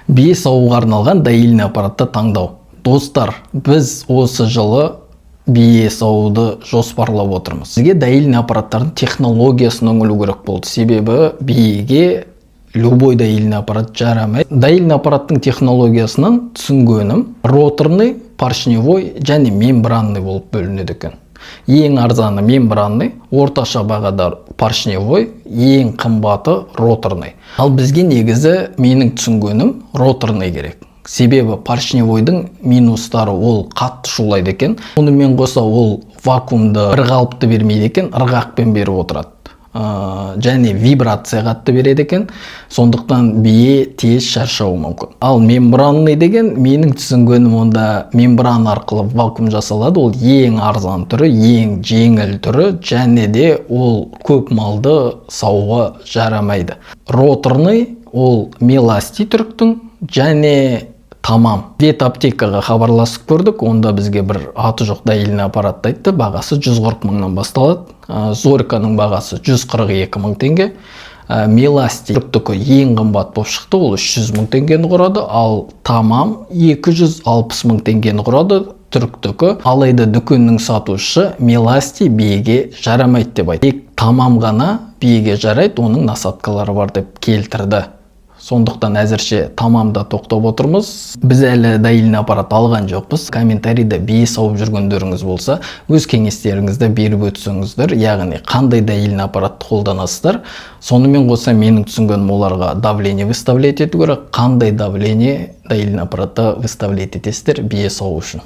Бие саууга арналган доильный аппаратты таңдау. Достар, біз осы жылы бие саууды жоспарлап отырмыз. Бізге доильный аппараттардың технологиясын өңілу керек болды. Себебі биеге любой доильный аппарат жарамайды. Доильный аппараттың технологиясынан түсінгенім роторный, поршневой және мембранный болып бөлінеді екен. Ең арзаны мембранный, орташа бағада поршневой, ең қымбаты роторный. Ал бізге негізі менің түсінгенім роторный керек. Себебі поршневойдың минустары ол қатты шулайды екен. Онымен қоса ол вакуумды бір қалыпты бермейді екен, ырғақпен беріп отырады. Және вибрация қатты береді екен. Сондықтан бие тез шаршауы мүмкін. Ал мембранный деген менің түсінгенім онда мембрана арқылы вакуум жасалады. Ол ең арзан түрі, ең жеңіл түрі, және де ол көп малды саууға жарамайды. Роторный ол меласти түріктің және тамам. Ветаптекаға хабарласып көрдік, онда бізге бір аты жоқ доильный аппаратты айтты, бағасы 140 мыңнан басталады. Зориканың бағасы 142 мың теңге. Меласти түріктікі ең қымбат болып шықты, ол 300 мың теңгені құрады, ал тамам 260 мың теңгені құрады түріктікі. Алайда дүкеннің сатушы меласти биеге жарамайды деп айтты. Тек тамам ғана биеге жарайды, оның насаткалары бар деп келтірді. Сондықтан әзірше тамамда тоқтап отырмыз. Біз әлі доильный аппарат алған жоқпыз. Комментарийде бие сауып жүргендеріңіз болса, өз кеңестеріңізді беріп өтсеңіздер, яғни қандай доильный аппаратты қолданасыздар. Сонымен қоса менің түсінгенім оларға давление выставлять ету керек. Қандай давление доильный аппаратты выставлять етесіздер бие сауу үшін.